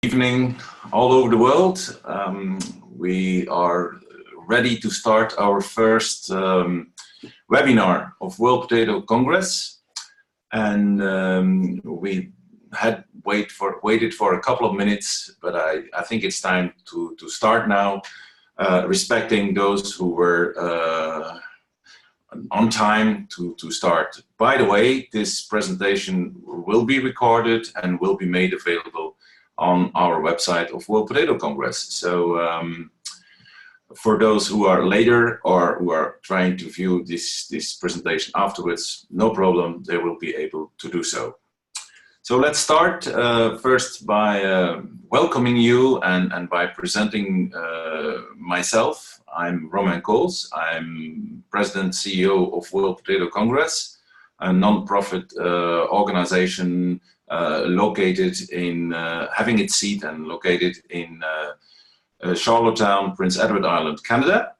Evening all over the world. We are ready to start our first webinar of World Potato Congress, and we had waited for a couple of minutes, but I think it's time to start now, respecting those who were on time to start. By the way, this presentation will be recorded and will be made available on our website of World Potato Congress. So for those who are later or who are trying to view this presentation afterwards, no problem, they will be able to do so. So let's start first by welcoming you and by presenting myself. I'm Romain. I'm President CEO of World Potato Congress, a non-profit organization located in, having its seat and located in Charlottetown, Prince Edward Island, Canada.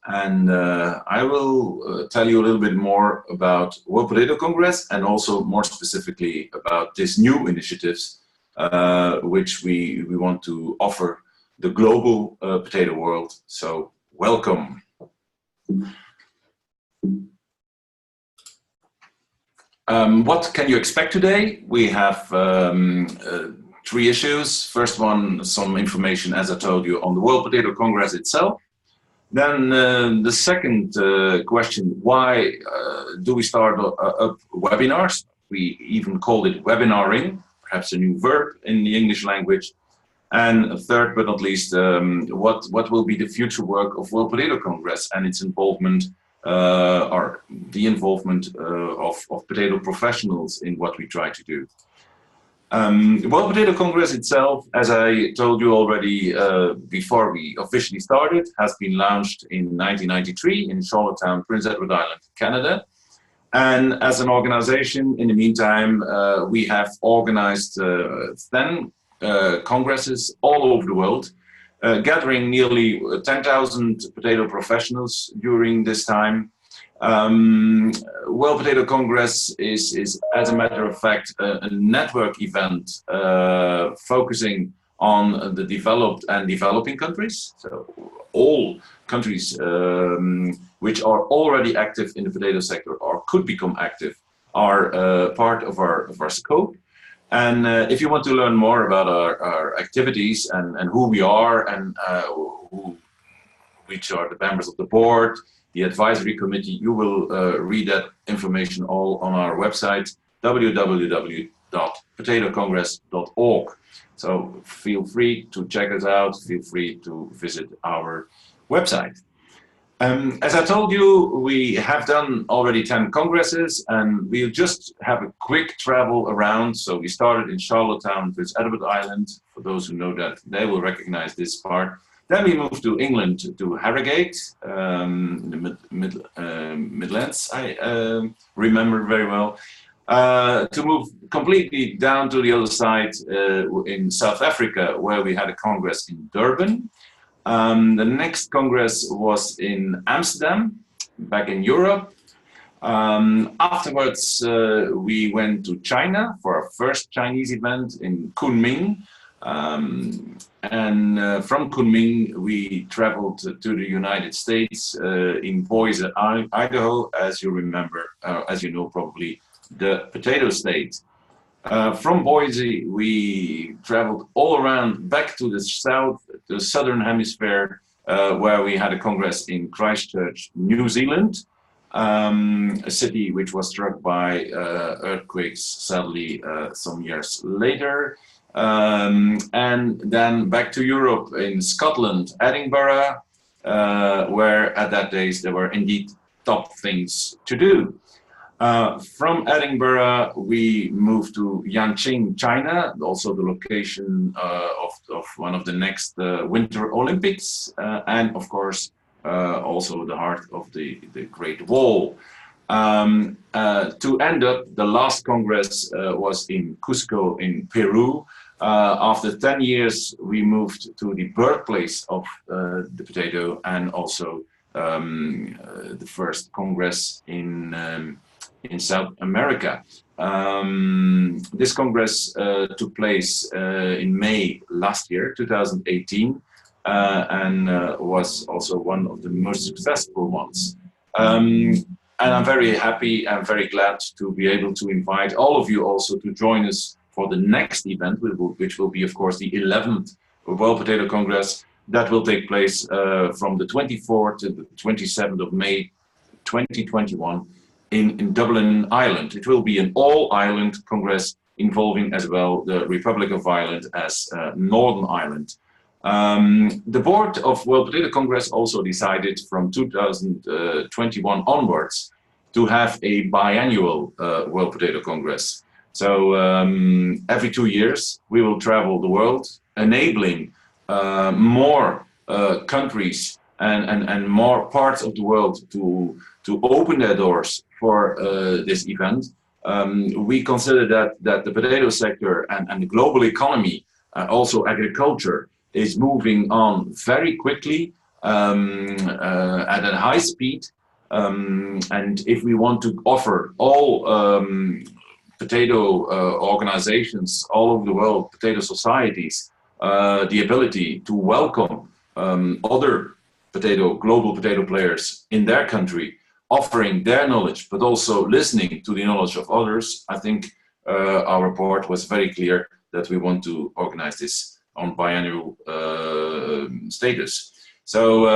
And I will tell you a little bit more about World Potato Congress and also more specifically about these new initiatives which we want to offer the global potato world. So welcome. What can you expect today? We have three issues. First one, some information, as I told you, on the World Potato Congress itself. Then the second question, why do we start up webinars? We even called it webinaring, perhaps a new verb in the English language. And third but not least, what will be the future work of World Potato Congress and its involvement or the involvement of potato professionals in what we try to do. World Potato Congress itself, as I told you already before we officially started, has been launched in 1993 in Charlottetown, Prince Edward Island, Canada. And as an organization, in the meantime, we have organized 10 congresses all over the world, gathering nearly 10,000 potato professionals during this time. World Potato Congress is, as a matter of fact, a network event focusing on the developed and developing countries. So all countries which are already active in the potato sector or could become active are part of our scope. And if you want to learn more about our activities and who we are and which are the members of the board, the advisory committee, you will read that information all on our website, www.potatocongress.org. So feel free to check us out, feel free to visit our website. As I told you, we have done already 10 congresses and we'll just have a quick travel around. So we started in Charlottetown, Prince Edward Island. For those who know that, they will recognize this part. Then we moved to England, to Harrogate, in the Midlands, I remember very well. To move completely down to the other side in South Africa, where we had a congress in Durban. The next congress was in Amsterdam, back in Europe. Afterwards, we went to China for our first Chinese event in Kunming. From Kunming, we traveled to the United States in Boise, Idaho, as you remember, as you know probably, the potato state. From Boise, we traveled all around back to the south, the southern hemisphere, where we had a congress in Christchurch, New Zealand, a city which was struck by earthquakes, sadly, some years later. And then back to Europe in Scotland, Edinburgh, where at that days there were indeed top things to do. From Edinburgh, we moved to Yanqing, China, also the location of one of the next Winter Olympics, and of course, also the heart of the Great Wall. To end up, the last Congress was in Cusco in Peru. After 10 years, we moved to the birthplace of the potato and also the first Congress in South America. This Congress took place in May last year, 2018, and was also one of the most successful ones. And I'm very happy and very glad to be able to invite all of you also to join us for the next event, which will be, of course, the 11th World Potato Congress. That will take place from the 24th to the 27th of May 2021 in Dublin, Ireland. It will be an all-Ireland Congress involving as well the Republic of Ireland as Northern Ireland. The board of World Potato Congress also decided from 2021 onwards to have a biannual World Potato Congress. So every 2 years we will travel the world, enabling more countries and more parts of the world to open their doors for this event. We consider that the potato sector and the global economy, also agriculture, is moving on very quickly at a high speed. And if we want to offer all potato organizations all over the world, potato societies, the ability to welcome other global potato players in their country, offering their knowledge, but also listening to the knowledge of others, I think our report was very clear that we want to organize this on biannual status. So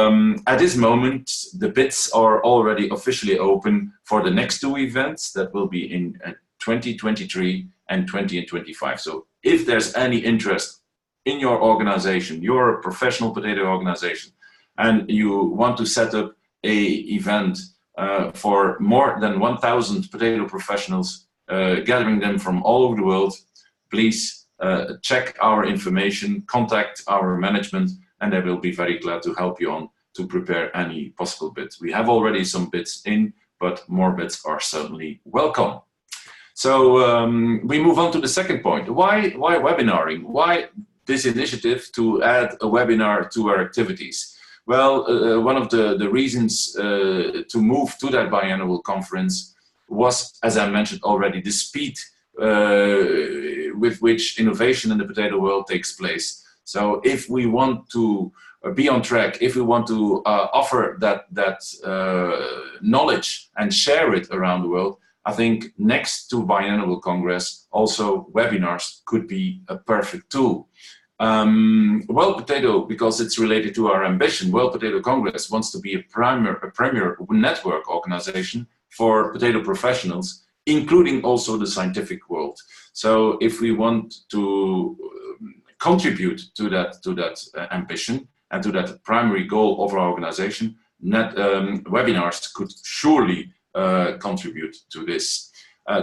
at this moment, the bids are already officially open for the next 2 events that will be in 2023 and 2025. So if there's any interest in your organization, you're a professional potato organization, and you want to set up a event for more than 1,000 potato professionals, gathering them from all over the world, please check our information, contact our management, and they will be very glad to help you on to prepare any possible bids. We have already some bids in, but more bids are certainly welcome. So we move on to the second point. Why webinaring? Why this initiative to add a webinar to our activities? Well, one of the reasons to move to that biannual conference was, as I mentioned already, the speed with which innovation in the potato world takes place. So if we want to be on track, if we want to offer that knowledge and share it around the world, I think next to biannual congress, also webinars could be a perfect tool. World Potato, because it's related to our ambition, World Potato Congress wants to be a premier network organization for potato professionals, including also the scientific world. So if we want to contribute to that ambition and to that primary goal of our organization, webinars could surely contribute to this.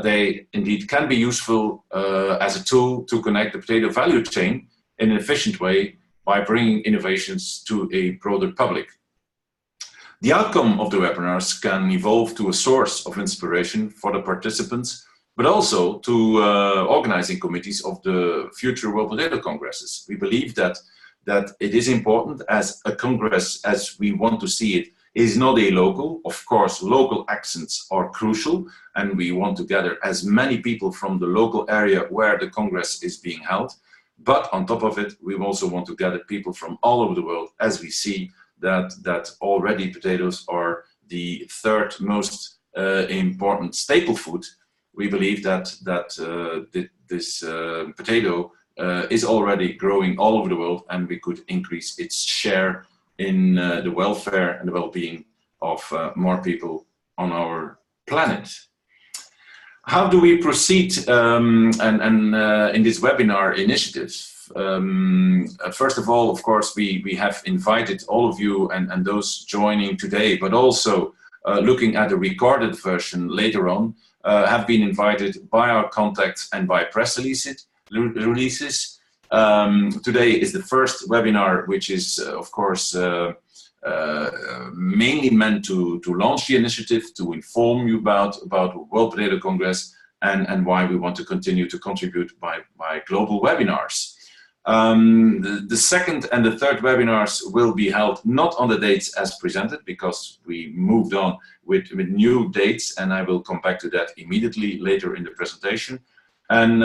They indeed can be useful as a tool to connect the potato value chain in an efficient way by bringing innovations to a broader public. The outcome of the webinars can evolve to a source of inspiration for the participants, but also to organizing committees of the future World Potato Congresses. We believe that it is important as a congress, as we want to see it, is not a local. Of course, local accents are crucial, and we want to gather as many people from the local area where the congress is being held. But on top of it, we also want to gather people from all over the world, as we see that already potatoes are the third most important staple food. We believe that this potato is already growing all over the world, and we could increase its share in the welfare and the well-being of more people on our planet. How do we proceed in this webinar initiative? First of all, of course, we have invited all of you and those joining today, but also looking at the recorded version later on, have been invited by our contacts and by press releases. Today is the first webinar, which is, of course, mainly meant to launch the initiative, to inform you about World Potato Congress and why we want to continue to contribute by global webinars. The second and the third webinars will be held not on the dates as presented, because we moved on with new dates, and I will come back to that immediately later in the presentation. And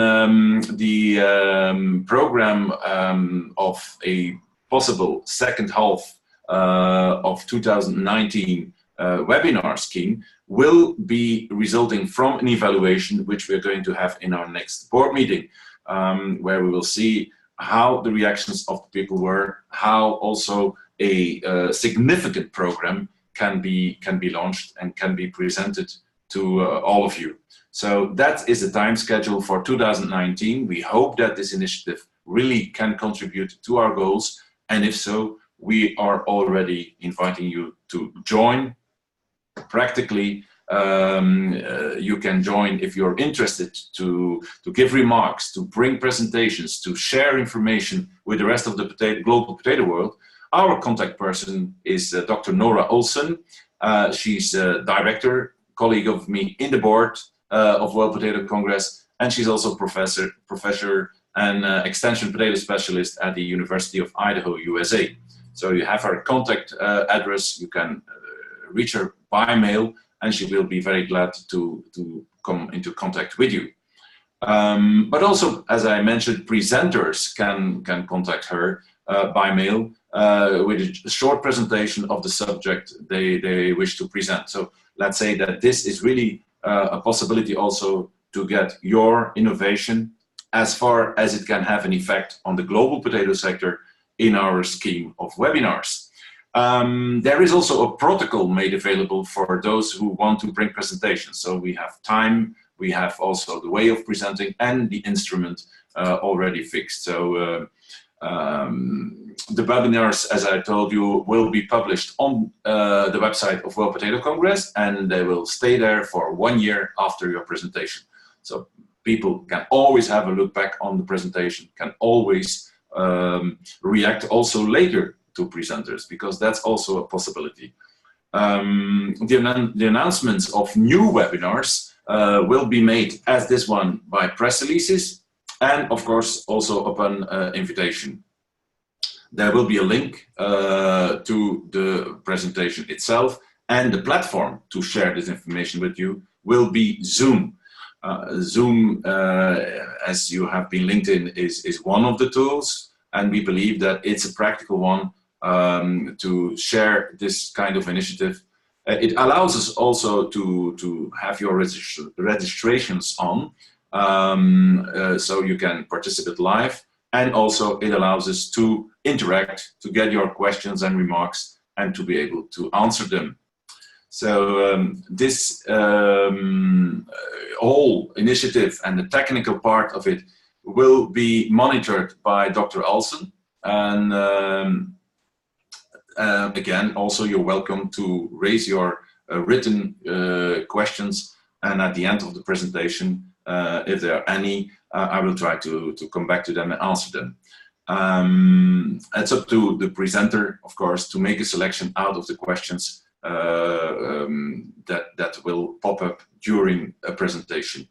the program of a possible second half of 2019 webinar scheme will be resulting from an evaluation which we're going to have in our next board meeting, where we will see how the reactions of the people were, how also a significant program can be launched and can be presented to all of you. So that is the time schedule for 2019. We hope that this initiative really can contribute to our goals, and if so, we are already inviting you to join. Practically, you can join if you're interested to give remarks, to bring presentations, to share information with the rest of the global potato world. Our contact person is Dr. Nora Olsen. She's a director, colleague of me in the board of World Potato Congress, and she's also professor and extension potato specialist at the University of Idaho, USA. So you have her contact address. You can reach her by mail, and she will be very glad to come into contact with you. But also, as I mentioned, presenters can contact her by mail with a short presentation of the subject they wish to present. So let's say that this is really a possibility also to get your innovation as far as it can have an effect on the global potato sector in our scheme of webinars. There is also a protocol made available for those who want to bring presentations. So we have time, we have also the way of presenting, and the instrument already fixed. So the webinars, as I told you, will be published on the website of World Potato Congress, and they will stay there for 1 year after your presentation. So people can always have a look back on the presentation, can always react also later to presenters, because that's also a possibility. The announcements of new webinars will be made as this one by press releases, and of course also upon invitation. There will be a link to the presentation itself, and the platform to share this information with you will be Zoom. Zoom, as you have been linked in, is one of the tools, and we believe that it's a practical one to share this kind of initiative. It allows us also to have your registrations on, so you can participate live, and also it allows us to interact, to get your questions and remarks, and to be able to answer them. So this whole initiative and the technical part of it will be monitored by Dr. Olsen, and again, also you're welcome to raise your written questions, and at the end of the presentation, if there are any, I will try to come back to them and answer them. It's up to the presenter, of course, to make a selection out of the questions that will pop up during a presentation.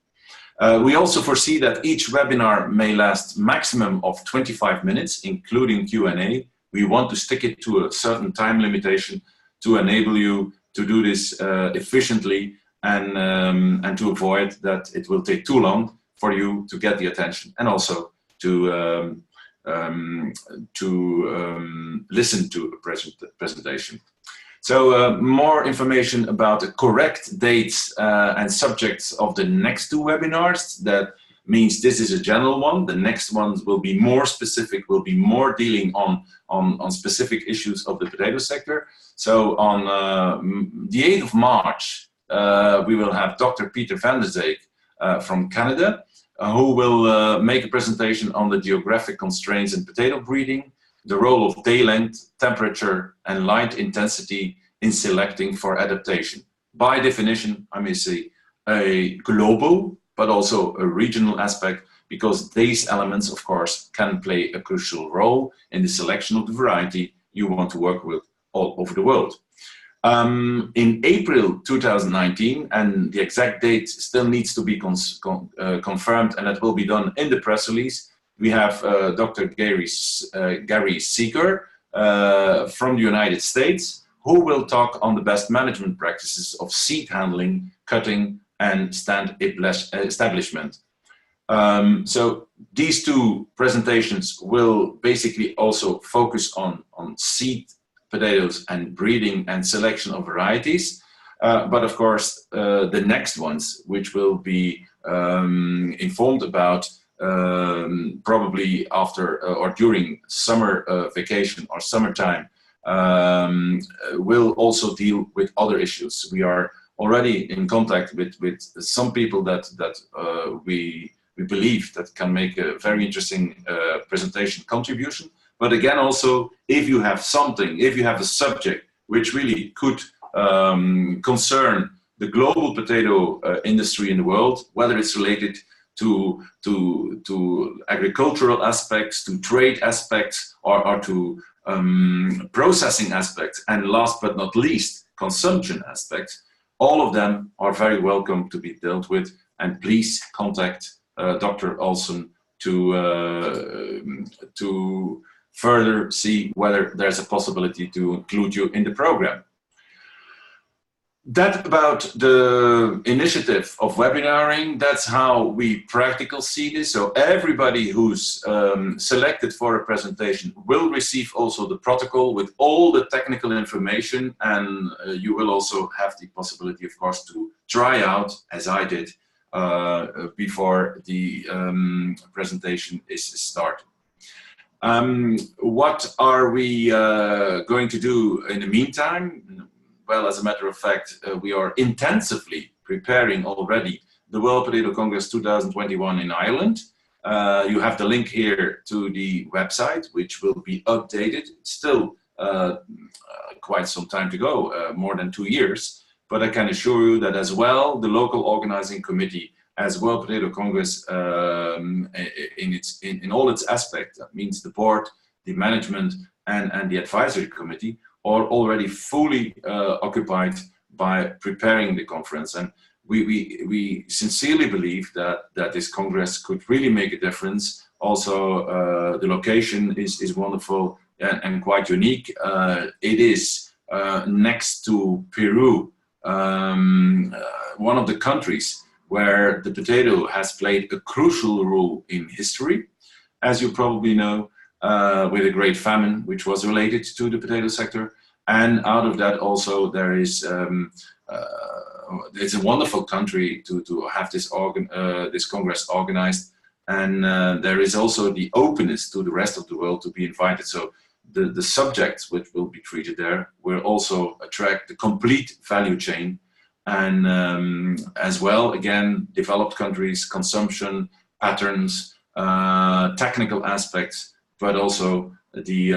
We also foresee that each webinar may last maximum of 25 minutes, including Q&A. We want to stick it to a certain time limitation to enable you to do this efficiently, and to avoid that it will take too long for you to get the attention, and also to listen to a presentation. So more information about the correct dates and subjects of the next two webinars. That means this is a general one. The next ones will be more specific, will be more dealing on specific issues of the potato sector. So on the 8th of March, we will have Dr. Peter van der Zeek from Canada, who will make a presentation on the geographic constraints in potato breeding, the role of day length, temperature, and light intensity in selecting for adaptation. By definition, I may say a global, but also a regional aspect, because these elements, of course, can play a crucial role in the selection of the variety you want to work with all over the world. In April 2019, and the exact date still needs to be confirmed, and that will be done in the press release, we have Dr. Gary Seeger from the United States, who will talk on the best management practices of seed handling, cutting, and stand establishment. So these two presentations will basically also focus on seed potatoes and breeding and selection of varieties. But of course, the next ones, which will be informed about probably after or during summer vacation or summertime, will also deal with other issues. We are already in contact with some people that we believe that can make a very interesting presentation contribution. But again, also, if you have something, if you have a subject which really could concern the global potato industry in the world, whether it's related to agricultural aspects, to trade aspects, or to processing aspects, and last but not least, consumption aspects, all of them are very welcome to be dealt with. And please contact Dr. Olsen to further see whether there's a possibility to include you in the program. That about the initiative of webinaring. That's how we practically see this. So everybody who's selected for a presentation will receive also the protocol with all the technical information, and you will also have the possibility, of course, to try out, as I did, before the presentation is started. What are we going to do in the meantime? Well, as a matter of fact, we are intensively preparing already the World Potato Congress 2021 in Ireland. You have the link here to the website, which will be updated. Still quite some time to go, more than 2 years. But I can assure you that as well, the local organizing committee, as World Potato Congress in all its aspects, that means the board, the management, and the advisory committee, are already fully occupied by preparing the conference. And we sincerely believe that this Congress could really make a difference. Also, the location is wonderful and quite unique. It is next to Peru, one of the countries where the potato has played a crucial role in history, as you probably know, with a great famine, which was related to the potato sector. And out of that also there is, it's a wonderful country to have this Congress organized. And there is also the openness to the rest of the world to be invited. So the subjects which will be treated there will also attract the complete value chain. And as well, again, developed countries, consumption patterns, technical aspects, but also the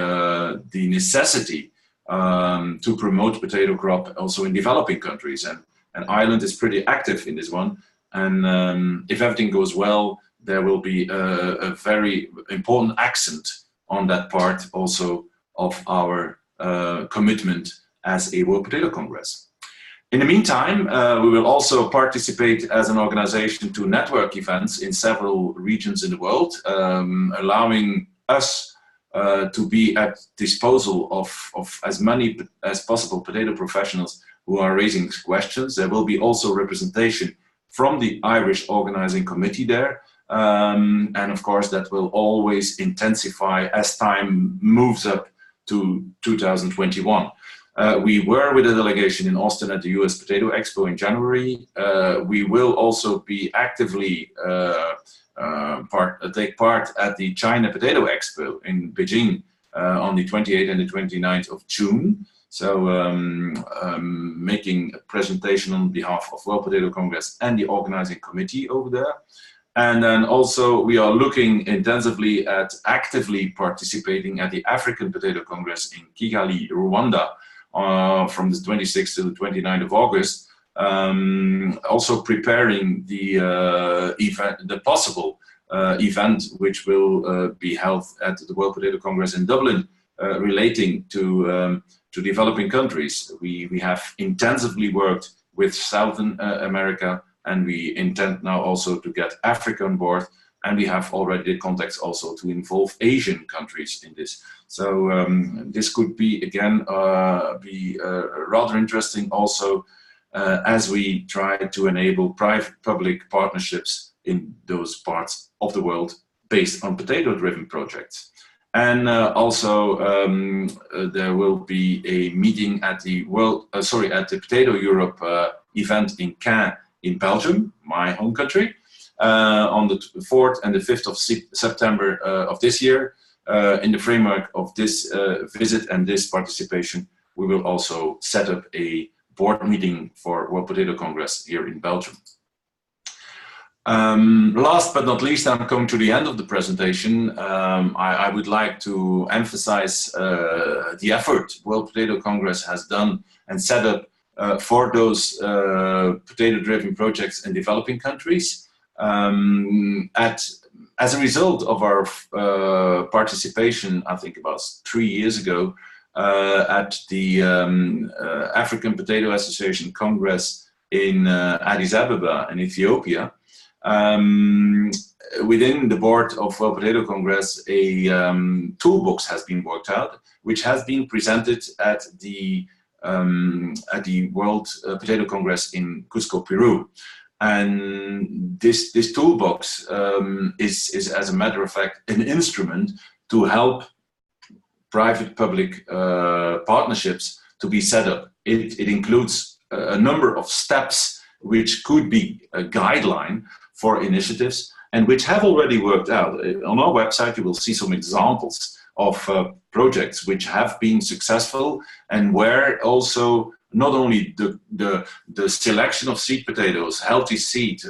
necessity to promote potato crop also in developing countries. And Ireland is pretty active in this one. And if everything goes well, there will be a very important accent on that part also of our commitment as a World Potato Congress. In the meantime, we will also participate as an organization to network events in several regions in the world, allowing us to be at disposal of as many as possible potato professionals who are raising questions. There will be also representation from the Irish organizing committee there. And of course, that will always intensify as time moves up to 2021. We were with a delegation in Austin at the US Potato Expo in January. We will also be actively take part at the China Potato Expo in Beijing on the 28th and the 29th of June. So making a presentation on behalf of World Potato Congress and the organizing committee over there. And then also we are looking intensively at actively participating at the African Potato Congress in Kigali, Rwanda, from the 26th to the 29th of August. Also preparing the event, the possible event which will be held at the World Potato Congress in Dublin, relating to developing countries. We have intensively worked with Southern America, and we intend now also to get Africa on board. and we have already the contacts also to involve Asian countries in this. So this could be again rather interesting also as we try to enable private-public partnerships in those parts of the world based on potato-driven projects. And also there will be a meeting at the at the Potato Europe event in Caen in Belgium, my home country, on the 4th and the 5th of September of this year. In the framework of this visit and this participation, we will also set up a board meeting for World Potato Congress here in Belgium. Last but not least, I'm coming to the end of the presentation. I would like to emphasize the effort World Potato Congress has done and set up for those potato-driven projects in developing countries. As a result of our participation, I think about 3 years ago, at the African Potato Association Congress in Addis Ababa in Ethiopia, within the board of World Potato Congress, a toolbox has been worked out, which has been presented at the World Potato Congress in Cusco, Peru. And this toolbox is, as a matter of fact, an instrument to help private-public partnerships to be set up. It includes a number of steps which could be a guideline for initiatives and which have already worked out. On our website, you will see some examples of projects which have been successful and where also not only the selection of seed potatoes, healthy seed,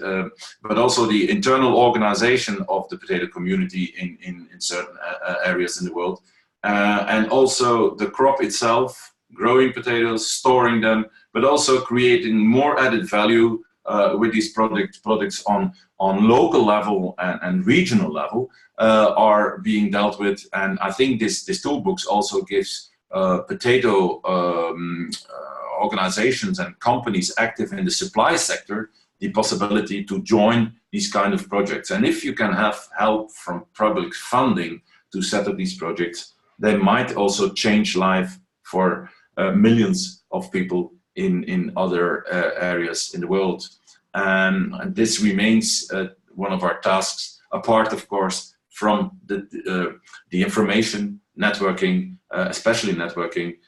but also the internal organization of the potato community in certain areas in the world, and also the crop itself, growing potatoes, storing them, but also creating more added value with these products on local level and regional level are being dealt with. And I think this toolbox also gives potato organizations and companies active in the supply sector the possibility to join these kind of projects. And if you can have help from public funding to set up these projects, they might also change life for millions of people in other areas in the world. And this remains one of our tasks, apart, of course, from the information networking, especially networking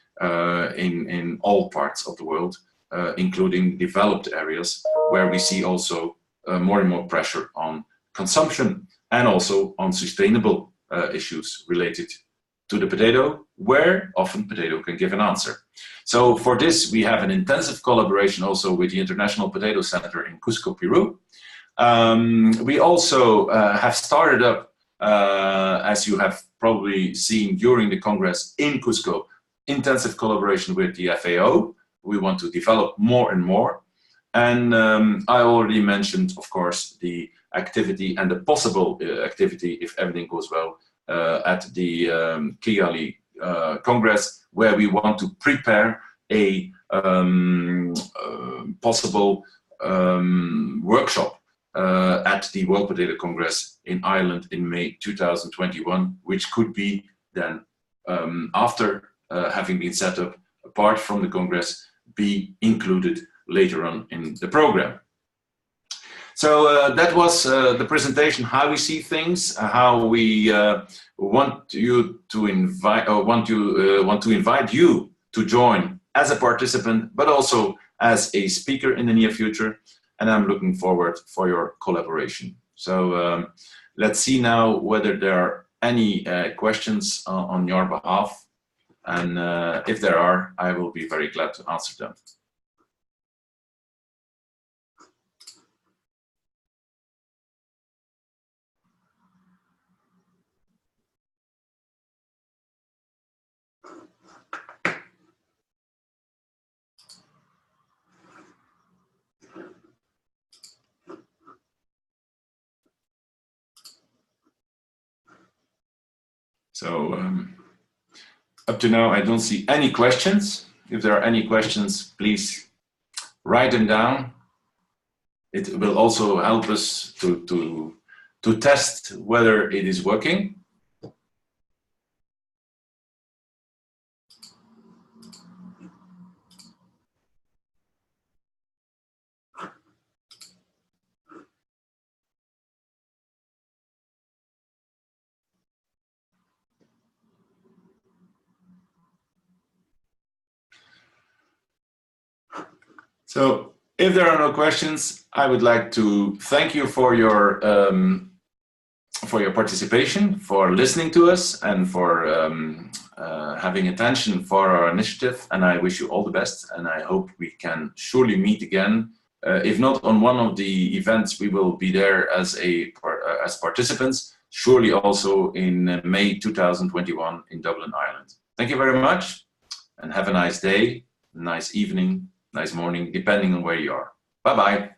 in all parts of the world, including developed areas, where we see also more and more pressure on consumption and also on sustainable issues related to the potato, where often potato can give an answer. So for this, we have an intensive collaboration also with the International Potato Center in Cusco, Peru. We also have started up, as you have probably seen during the Congress in Cusco, intensive collaboration with the FAO. We want to develop more and more. And I already mentioned, of course, the activity and the possible activity, if everything goes well, at the Kigali Congress, where we want to prepare a possible workshop at the World Potato Congress in Ireland in May 2021, which could be then, after having been set up, apart from the Congress, be included later on in the program. So that was the presentation, how we see things, how we want you to invite, or want to invite you to join as a participant, but also as a speaker in the near future. And I'm looking forward for your collaboration. So let's see now whether there are any questions on your behalf. And if there are, I will be very glad to answer them. So up to now, I don't see any questions. If there are any questions, please write them down. It will also help us to to test whether it is working. So if there are no questions, I would like to thank you for your participation, for listening to us, and for having attention for our initiative. And I wish you all the best, and I hope we can surely meet again. If not on one of the events, we will be there as participants, surely also in May 2021 in Dublin, Ireland. Thank you very much, and have a nice day, nice evening, nice morning, depending on where you are. Bye-bye.